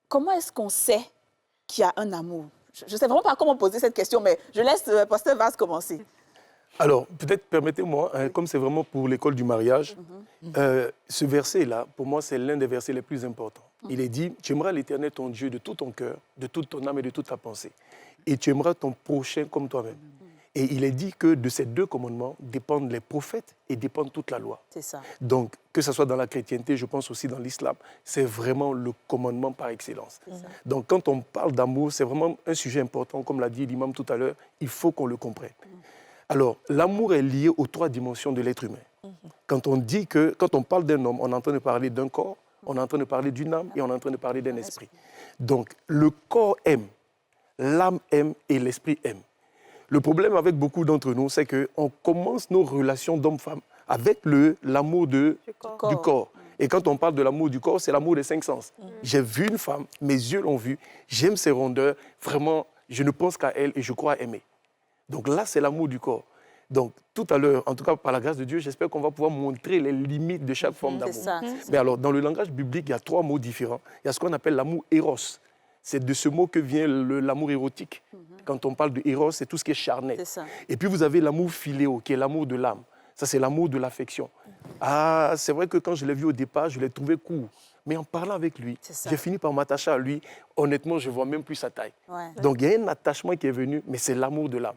comment est-ce qu'on sait qu'il y a un amour? Je ne sais vraiment pas comment poser cette question, mais je laisse Pasteur Vaz commencer. Alors, peut-être permettez-moi, comme c'est vraiment pour l'école du mariage, ce verset-là, pour moi, c'est l'un des versets les plus importants. Il est dit, tu aimeras l'Éternel ton Dieu de tout ton cœur, de toute ton âme et de toute ta pensée. Et tu aimeras ton prochain comme toi-même. Et il est dit que de ces deux commandements dépendent les prophètes et dépendent toute la loi. C'est ça. Donc, que ce soit dans la chrétienté, je pense aussi dans l'islam, c'est vraiment le commandement par excellence. Donc, quand on parle d'amour, c'est vraiment un sujet important, comme l'a dit l'imam tout à l'heure, il faut qu'on le comprenne. Alors, l'amour est lié aux trois dimensions de l'être humain. Quand on parle d'un homme, on est en train de parler d'un corps, on est en train de parler d'une âme et on est en train de parler d'un esprit. Donc, le corps aime, l'âme aime et l'esprit aime. Le problème avec beaucoup d'entre nous, c'est qu'on commence nos relations d'homme-femme avec l'amour du corps. Et quand on parle de l'amour du corps, c'est l'amour des cinq sens. J'ai vu une femme, mes yeux l'ont vue, j'aime ses rondeurs, vraiment, je ne pense qu'à elle et je crois aimer. Donc là, c'est l'amour du corps. Donc tout à l'heure, en tout cas par la grâce de Dieu, j'espère qu'on va pouvoir montrer les limites de chaque forme d'amour. Mais alors, dans le langage biblique, il y a trois mots différents. Il y a ce qu'on appelle l'amour éros. C'est de ce mot que vient l'amour érotique. Quand on parle de éros, c'est tout ce qui est charnel. Et puis vous avez l'amour philéo, qui est l'amour de l'âme. Ça, c'est l'amour de l'affection. Ah, c'est vrai que quand je l'ai vu au départ, je l'ai trouvé court. Mais en parlant avec lui, j'ai fini par m'attacher à lui. Honnêtement, je ne vois même plus sa taille. Donc, il y a un attachement qui est venu, mais c'est l'amour de l'âme.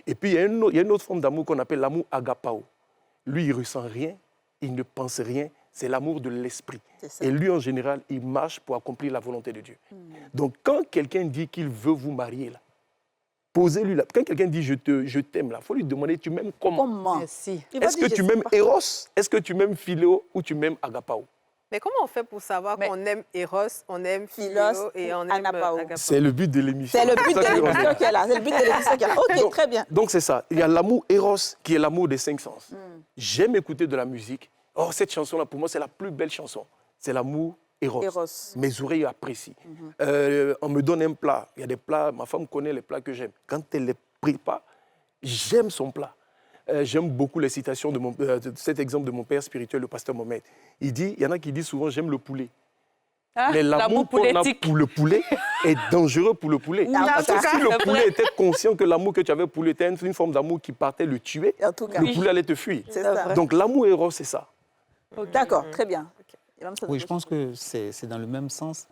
Et puis, il y a une autre forme d'amour qu'on appelle l'amour agapao. Lui, il ne ressent rien, il ne pense rien. C'est l'amour de l'esprit. Et lui, en général, il marche pour accomplir la volonté de Dieu. Donc, quand quelqu'un dit qu'il veut vous marier, là, posez-lui là. Quand quelqu'un dit je t'aime, il faut lui demander tu m'aimes comment? Est-ce que tu m'aimes Eros? Est-ce que tu m'aimes Philéo ou tu m'aimes Agapao? Mais comment on fait pour savoir qu'on aime Eros, on aime Philéo et on aime Agapao? C'est le but de l'émission. C'est le but de l'émission qui est là. C'est le but de l'émission qui est là. Ok, donc, très bien. Donc c'est ça. Il y a l'amour Eros qui est l'amour des cinq sens. J'aime écouter de la musique. Oh, cette chanson-là, pour moi, c'est la plus belle chanson. C'est l'amour Eros. Mes oreilles apprécient. On me donne un plat. Il y a des plats, ma femme connaît les plats que j'aime. Quand elle les prépare, j'aime son plat. J'aime beaucoup les citations de cet exemple de mon père spirituel, le pasteur Mohamed. Il y en a qui disent souvent, j'aime le poulet. Mais l'amour qu'on a pour le poulet est dangereux pour le poulet. Parce que si le poulet était conscient que l'amour que tu avais pour lui était une forme d'amour qui partait le tuer, le poulet allait te fuir. Donc l'amour Eros, c'est ça. D'accord, très bien. Oui, je pense que c'est dans le même sens.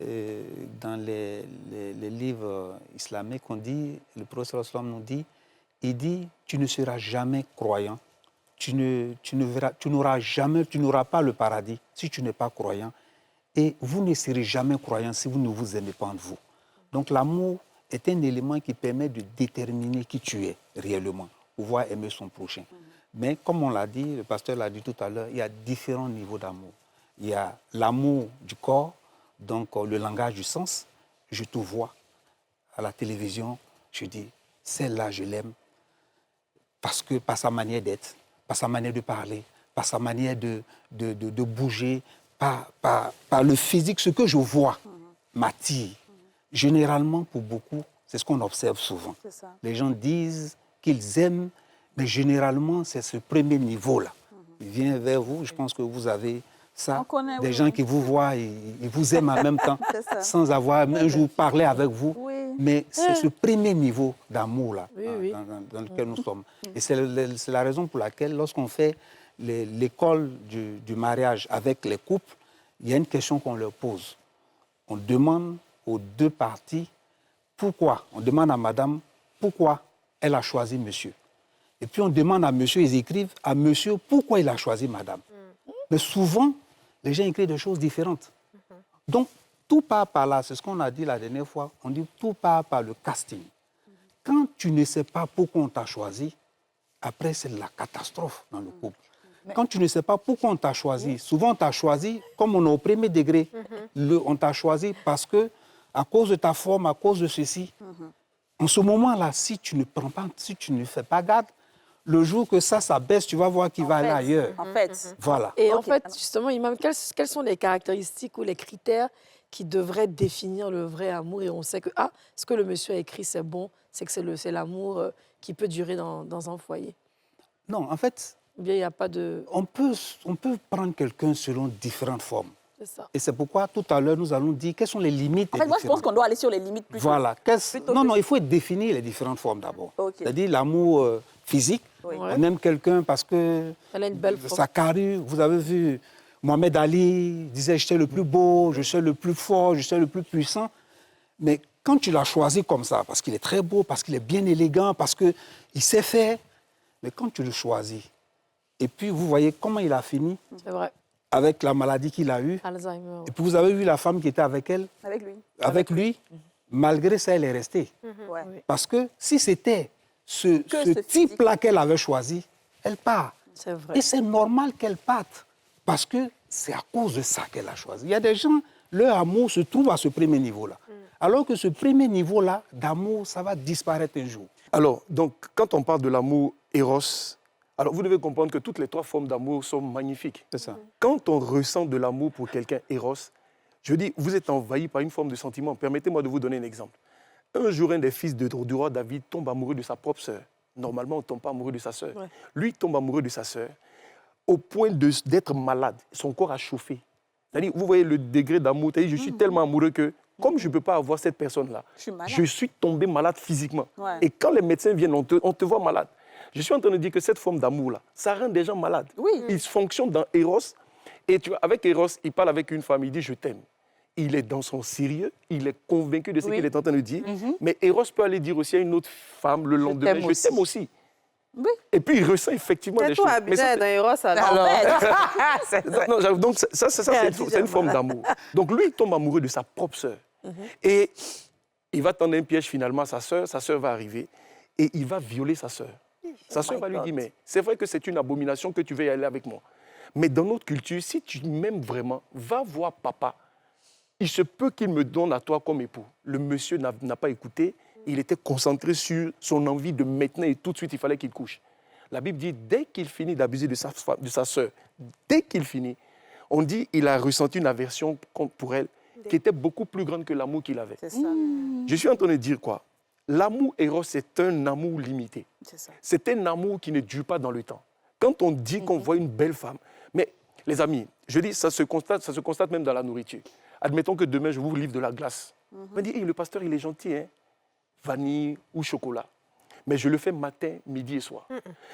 Dans les livres islamiques, on dit, le prophète nous dit, il dit, tu ne seras jamais croyant, tu n'auras pas le paradis si tu n'es pas croyant, et vous ne serez jamais croyant si vous ne vous aimez pas entre vous. Donc l'amour est un élément qui permet de déterminer qui tu es réellement, pouvoir aimer son prochain. Mais comme on l'a dit, le pasteur l'a dit tout à l'heure, il y a différents niveaux d'amour. Il y a l'amour du corps, donc le langage du sens. Je te vois à la télévision, je dis, celle-là, je l'aime, parce que par sa manière d'être, par sa manière de parler, par sa manière de bouger, par le physique, ce que je vois m'attire. Généralement, pour beaucoup, c'est ce qu'on observe souvent. Les gens disent qu'ils aiment, mais généralement, c'est ce premier niveau-là. Il vient vers vous, je pense que vous avez ça, des gens qui vous voient, ils vous aiment en même temps, sans avoir un jour parlé avec vous. Mais c'est ce premier niveau d'amour-là dans lequel nous sommes. Et c'est la raison pour laquelle, lorsqu'on fait l'école du mariage avec les couples, il y a une question qu'on leur pose. On demande aux deux parties pourquoi. On demande à madame pourquoi elle a choisi monsieur. Et puis on demande à monsieur, ils écrivent à monsieur pourquoi il a choisi madame. Mais souvent, les gens écrivent des choses différentes. Donc, tout part par là, c'est ce qu'on a dit la dernière fois, on dit tout part par le casting. Quand tu ne sais pas pourquoi on t'a choisi, après c'est la catastrophe dans le couple. Quand tu ne sais pas pourquoi on t'a choisi, souvent on t'a choisi, comme on est au premier degré, on t'a choisi parce que, à cause de ta forme, à cause de ceci, en ce moment-là, si tu ne prends pas, si tu ne fais pas garde, le jour que ça baisse, tu vas voir qu'il va aller ailleurs. En fait. Voilà. Et en fait, justement, Imam, quelles sont les caractéristiques ou les critères qui devraient définir le vrai amour? Et on sait que, ce que le monsieur a écrit, c'est bon, c'est que c'est l'amour qui peut durer dans un foyer. Non, en fait, ou bien il n'y a pas de... On peut prendre quelqu'un selon différentes formes. C'est ça. Et c'est pourquoi tout à l'heure, nous allons dire quelles sont les limites. En fait, moi, je pense qu'on doit aller sur les limites plutôt. Voilà. Plutôt Non, que- non, il faut définir les différentes formes d'abord. Ok. C'est-à-dire l'amour physique. Oui. On aime quelqu'un parce que Elle a une belle forme. sa carrure, vous avez vu, Mohamed Ali disait « je suis le plus beau, je suis le plus fort, je suis le plus puissant ». Mais quand tu l'as choisi comme ça, parce qu'il est très beau, parce qu'il est bien élégant, parce qu'il sait faire, mais quand tu le choisis, et puis vous voyez comment il a fini C'est vrai. avec la maladie qu'il a eue, Alzheimer. et puis vous avez vu la femme qui était avec elle, Avec lui. avec lui, malgré ça, elle est restée. Ouais. Parce que si c'était ce ce type-là qu'elle avait choisi, elle part. C'est vrai. Et c'est normal qu'elle parte, parce que c'est à cause de ça qu'elle a choisi. Il y a des gens, leur amour se trouve à ce premier niveau-là. Alors que ce premier niveau-là d'amour, ça va disparaître un jour. Alors, donc, quand on parle de l'amour Eros, alors vous devez comprendre que toutes les 3 formes d'amour sont magnifiques. C'est ça. Quand on ressent de l'amour pour quelqu'un Eros, je dis, vous êtes envahi par une forme de sentiment. Permettez-moi de vous donner un exemple. Un jour, un des fils du roi David tombe amoureux de sa propre sœur. Normalement, on ne tombe pas amoureux de sa sœur. Ouais. Lui tombe amoureux de sa sœur au point d'être malade. Son corps a chauffé. C'est-à-dire, vous voyez le degré d'amour. C'est-à-dire, je suis tellement amoureux que, comme je ne peux pas avoir cette personne-là, Je suis malade. je suis tombé malade physiquement. Ouais. Et quand les médecins viennent, on te voit malade. Je suis en train de dire que cette forme d'amour-là, ça rend des gens malades. Oui. Ils fonctionnent dans Eros. Et tu vois, avec Eros, il parle avec une femme, il dit « je t'aime ». Il est dans son sérieux, il est convaincu de ce Oui. qu'il est en train de dire. Mais Eros peut aller dire aussi à une autre femme le lendemain « je t'aime aussi ». Oui. Et puis il ressent effectivement Mais des toi, choses. Mais ça, Abidjan est dans Eros, alors. En fait, non, j'avoue, donc ça, c'est une forme d'amour. Donc lui, il tombe amoureux de sa propre sœur. Et il va tendre un piège finalement à sa sœur va arriver et il va violer sa sœur. Sa sœur va lui dire, mais c'est vrai que c'est une abomination que tu veux y aller avec moi. Mais dans notre culture, si tu m'aimes vraiment, va voir papa. Il se peut qu'il me donne à toi comme époux. Le monsieur n'a pas écouté. Il était concentré sur son envie de maintenant et tout de suite, il fallait qu'il couche. La Bible dit, dès qu'il finit d'abuser de sa sœur, dès qu'il finit, on dit qu'il a ressenti une aversion pour elle qui était beaucoup plus grande que l'amour qu'il avait. c'est ça. Je suis en train de dire quoi? L'amour Eros, c'est un amour limité. C'est ça. C'est un amour qui ne dure pas dans le temps. Quand on dit qu'on voit une belle femme, mais les amis, je dis, ça se constate même dans la nourriture. Admettons que demain, je vous livre de la glace. On me dit, hey, le pasteur, il est gentil, hein? Vanille ou chocolat. Mais je le fais matin, midi et soir.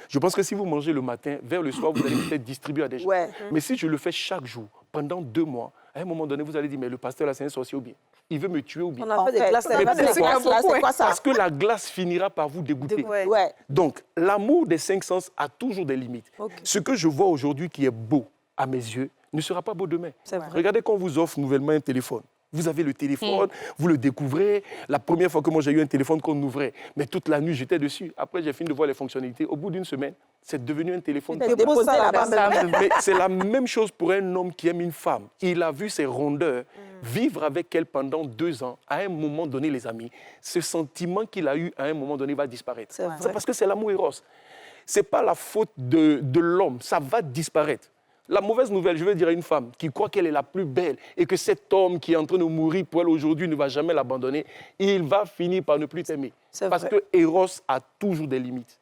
Je pense que si vous mangez le matin, vers le soir, vous allez peut-être distribuer à des gens. Ouais. Mais si je le fais chaque jour, pendant 2 mois, à un moment donné, vous allez dire, mais le pasteur, là, c'est un sorcier ou bien? Il veut me tuer ou bien? On a En fait des fait, glaces c'est avec pas des des pourquoi? glaces, là, c'est quoi ça? Parce que la glace finira par vous dégoûter. Ouais. Ouais. Donc, l'amour des 5 sens a toujours des limites. Ok. Ce que je vois aujourd'hui qui est beau à mes yeux ne sera pas beau demain. C'est vrai. Regardez quand on vous offre nouvellement un téléphone. Vous avez le téléphone, vous le découvrez. La première fois que moi j'ai eu un téléphone qu'on ouvrait, mais toute la nuit j'étais dessus. Après j'ai fini de voir les fonctionnalités. Au bout d'une semaine, c'est devenu un téléphone. Tu déposes ça là-bas même. Mais c'est la même chose pour un homme qui aime une femme. Il a vu ses rondeurs, vivre avec elle pendant 2 ans. À un moment donné, les amis, ce sentiment qu'il a eu à un moment donné va disparaître. C'est vrai. C'est parce que c'est l'amour Eros. Ce n'est pas la faute de l'homme, ça va disparaître. La mauvaise nouvelle, je veux dire à une femme qui croit qu'elle est la plus belle et que cet homme qui est en train de mourir pour elle aujourd'hui ne va jamais l'abandonner, il va finir par ne plus t'aimer. C'est Parce vrai. que Eros a toujours des limites.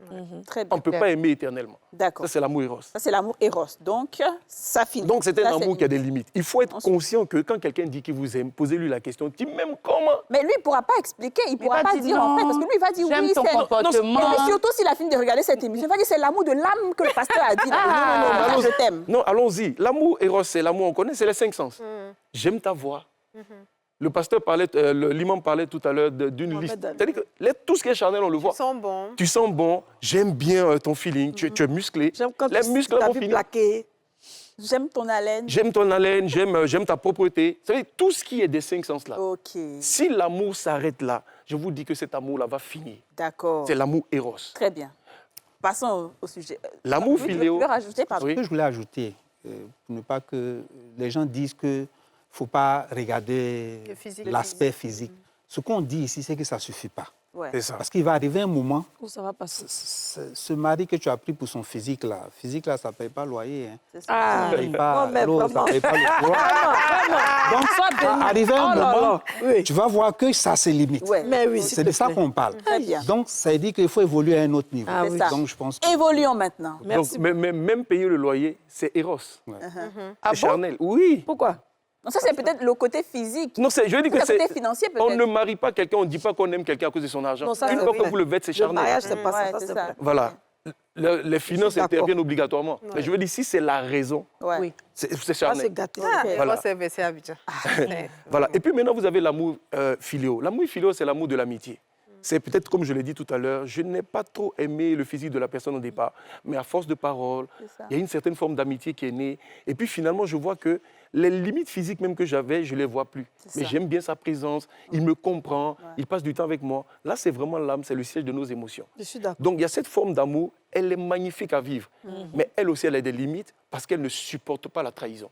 Très On bien. ne peut pas aimer éternellement. D'accord. Ça, c'est l'amour Eros. Ça, c'est l'amour Eros. Donc, ça finit. Donc, c'est un Ça, amour qui a des limites. Il faut être Ensuite. conscient que quand quelqu'un dit qu'il vous aime, posez-lui la question, tu m'aimes comment? Mais lui, il ne pourra pas expliquer. Il ne pourra va pas dire dire en fait. non, Parce que lui, il va dire j'aime oui, ton c'est... comportement. Et surtout s'il a fini de regarder cette émission, il va dire c'est l'amour de l'âme que le pasteur a dit. Non, allons-y. je t'aime. Non, allons-y. L'amour Eros, c'est l'amour, on connaît, c'est les 5 sens. J'aime ta voix. Le pasteur parlait, l'imam parlait tout à l'heure d'une Mohamed liste. Ali. C'est-à-dire que tout ce qui est charnel, on le voit. Ils sont bons. Tu sens bon, j'aime bien ton feeling, tu es musclé. J'aime quand Les muscles t'as vont vu finir. plaquer. J'aime ton haleine. J'aime ton haleine, j'aime ta propreté. Vous savez, tout ce qui est des 5 sens là. OK. Si l'amour s'arrête là, je vous dis que cet amour-là va finir. D'accord. C'est l'amour Eros. Très bien. Passons au sujet. L'amour Oui, philéo. Tu veux rajouter, pardon? Oui. Ce que je voulais ajouter, pour ne pas que les gens disent qu'il ne faut pas regarder Le physique. l'aspect physique. Ce qu'on dit ici, c'est que ça ne suffit pas. Ouais. C'est ça. Parce qu'il va arriver un moment, Où ça va passer? ce mari que tu as pris pour son physique là, ça ne paye pas loyer. Hein. C'est ça. Ah, Ça paye pas non, mais l'eau, ça vraiment. ne paye pas le courant. Donc, Sois béni. arrivé un Oh là moment, là. Oui. tu vas voir que ça se limite. Ouais. Mais oui, s'il C'est te de ça plaît. qu'on parle. Très bien. Donc, ça dit qu'il faut évoluer à un autre niveau. Ah C'est oui. ça. Donc, je pense que... Évoluons maintenant. Merci. Donc, même payer le loyer, c'est Eros. Ouais. C'est charnel. Oui. Pourquoi? Donc ça, c'est peut-être le côté physique. Non, je veux dire que Le c'est... côté financier, On peut-être. ne marie pas quelqu'un, on ne dit pas qu'on aime quelqu'un à cause de son argent. Non, ça, Une c'est fois vrai. que vous le faites, c'est Le charnel. mariage, c'est pas Ouais, ça, c'est c'est ça. vrai. Voilà. Les finances d'accord. interviennent obligatoirement. Mais je veux dire, si c'est la raison, Ouais. Oui. c'est Ça, charnel. c'est gâté. Ah, Voilà. Eros est versé à Abidjan. Voilà. Et puis maintenant, vous avez l'amour filial. L'amour filial, c'est l'amour de l'amitié. C'est peut-être, comme je l'ai dit tout à l'heure, je n'ai pas trop aimé le physique de la personne au départ, mais à force de parole, ça. il y a une certaine forme d'amitié qui est née. Et puis finalement, je vois que les limites physiques même que j'avais, je ne les vois plus. Mais ça. j'aime bien sa présence, il me comprend, il passe du temps avec moi. Là, c'est vraiment l'âme, c'est le siège de nos émotions. Je suis d'accord. Donc il y a cette forme d'amour, elle est magnifique à vivre, mais elle aussi, elle a des limites parce qu'elle ne supporte pas la trahison.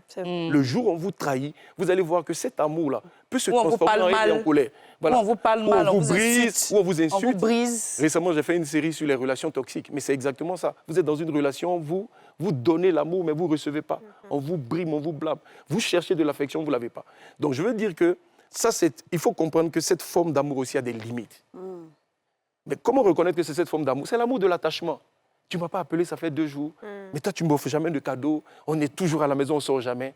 C'est vrai. Le jour où on vous trahit, vous allez voir que cet amour-là peut se Où on vous transformer parle en haine et mal. en colère. Où on vous parle Où mal, on on vous vous brise, insulte. où on vous On vous insulte. brise. Récemment, j'ai fait une série sur les relations toxiques, mais c'est exactement ça. Vous êtes dans une relation, vous donnez l'amour, mais vous ne recevez pas. On vous brime, on vous blâme. Vous cherchez de l'affection, vous ne l'avez pas. Donc je veux dire que ça, il faut comprendre que cette forme d'amour aussi a des limites. Mais comment reconnaître que c'est cette forme d'amour? C'est l'amour de l'attachement. Tu ne m'as pas appelé, ça fait 2 jours. Mais toi, tu ne m'offres jamais de cadeaux. On est toujours à la maison, on ne sort jamais.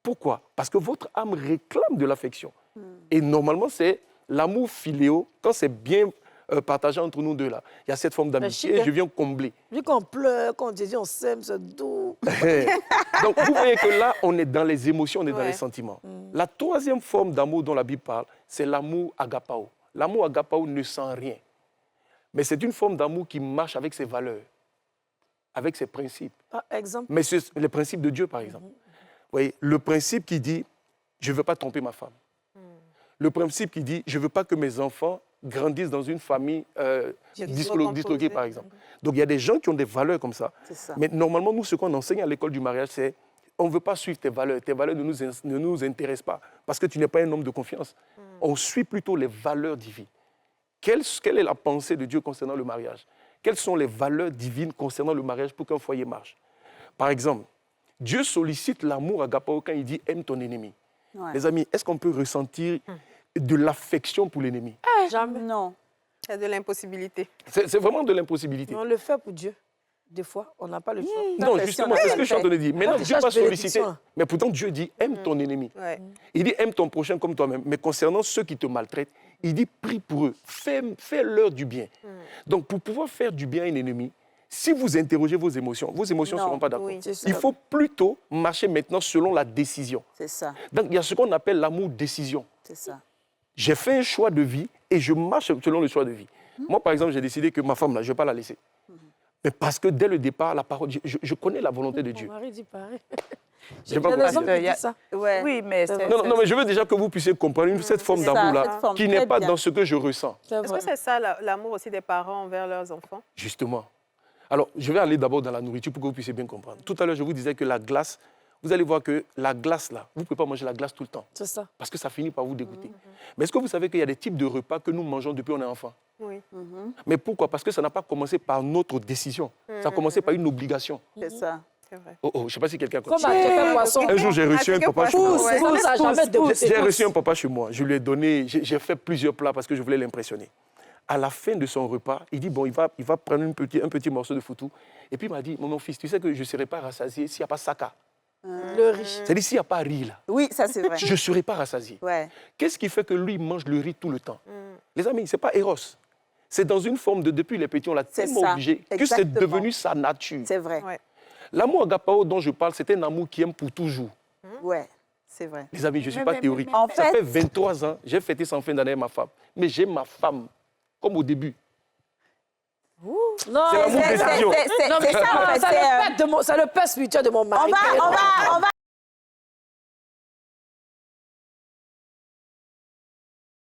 Pourquoi? Parce que votre âme réclame de l'affection. Et normalement, c'est l'amour filéo, quand c'est bien partagé entre nous deux, là. Il y a cette forme d'amitié chic, et je viens combler. Vu qu'on pleure, qu'on dit on s'aime, c'est doux. Donc, vous voyez que là, on est dans les émotions, on est dans Ouais. les sentiments. La troisième forme d'amour dont la Bible parle, c'est l'amour agapao. L'amour agapao ne sent rien. Mais c'est une forme d'amour qui marche avec ses valeurs, avec ses principes. Par exemple, Mais c'est les principes de Dieu, par exemple. Vous voyez, le principe qui dit, je ne veux pas tromper ma femme. Le principe qui dit, je ne veux pas que mes enfants grandissent dans une famille disloquée, par exemple. Donc, il y a des gens qui ont des valeurs comme ça. C'est ça. Mais normalement, nous, ce qu'on enseigne à l'école du mariage, c'est on ne veut pas suivre tes valeurs. Tes valeurs ne nous intéressent pas parce que tu n'es pas un homme de confiance. On suit plutôt les valeurs divines. Quelle est la pensée de Dieu concernant le mariage? Quelles sont les valeurs divines concernant le mariage pour qu'un foyer marche? Par exemple, Dieu sollicite l'amour agapao quand il dit « aime ton ennemi ». Ouais. Les amis, est-ce qu'on peut ressentir de l'affection pour l'ennemi? jamais. Non. Il y a de l'impossibilité. C'est vraiment de l'impossibilité. Mais on le fait pour Dieu. Des fois, on n'a pas le choix. Non, Ça, justement, c'est c'est ce que je suis en train de dire. Maintenant, tu Dieu cherches va solliciter. bénédiction. Mais pourtant, Dieu dit aime ton ennemi. Ouais. Il dit aime ton prochain comme toi-même. Mais concernant ceux qui te maltraitent, il dit prie pour eux. Fais-leur du bien. Donc, pour pouvoir faire du bien à un ennemi, si vous interrogez vos émotions ne Non. seront pas d'accord. Oui. C'est ça. Il faut plutôt marcher maintenant selon la décision. C'est ça. Donc, il y a ce qu'on appelle l'amour-décision. C'est ça. J'ai fait un choix de vie et je marche selon le choix de vie. Moi, par exemple, j'ai décidé que ma femme, là, je ne vais pas la laisser. Mais parce que dès le départ, la parole, je connais la volonté de Mon Dieu. mari dit pareil. J'ai Il pas y a compris. des hommes qui disent ça. Ouais. Oui, mais C'est c'est... vrai. Non, mais je veux déjà que vous puissiez comprendre cette forme C'est ça, d'amour-là cette forme qui n'est très pas bien. dans ce que je ressens, C'est Est-ce vrai. que c'est ça l'amour aussi des parents envers leurs enfants? justement. Alors, je vais aller d'abord dans la nourriture pour que vous puissiez bien comprendre. Tout à l'heure, je vous disais que la glace, vous allez voir que la glace, là, vous ne pouvez pas manger la glace tout le temps C'est ça. parce que ça finit par vous dégoûter. Mais est-ce que vous savez qu'il y a des types de repas que nous mangeons depuis qu'on est enfant? Oui. Mais pourquoi? Parce que ça n'a pas commencé par notre décision. Ça a commencé par une obligation. C'est ça. C'est vrai. Oh, je ne sais pas si quelqu'un Comme comprend. à Café Poisson. Un jour, j'ai reçu un papa chez moi. Pousse, pousse, ça n'a jamais dégoûté. J'ai reçu un papa chez moi. Je lui ai donné, j'ai fait plusieurs plats parce que je voulais l'impressionner. À la fin de son repas, il dit, bon, il va prendre un petit morceau de foutou. Et puis il m'a dit, mon fils, tu sais que je ne serai pas rassasié s'il n'y a pas saka. Le riz. C'est-à-dire s'il n'y a pas riz là, Oui, ça c'est vrai. je ne serai pas rassasié. Ouais. Qu'est-ce qui fait que lui mange le riz tout le temps? Les amis, ce n'est pas Eros. C'est dans une forme de, depuis les petits, on l'a C'est tellement ça, obligé que c'est exactement. devenu sa nature. C'est vrai. Ouais. L'amour agapao dont je parle, c'est un amour qui aime pour toujours. Ouais. C'est vrai. Les amis, je ne suis pas théorique. En Ça fait- fait 23 ans, j'ai fêté sans fin d'année avec ma femme. Mais j'ai ma femme, comme au début. Non, C'est l'amour C'est décision. ça en fait. c'est c'est, le père spirituel de mon mari. on va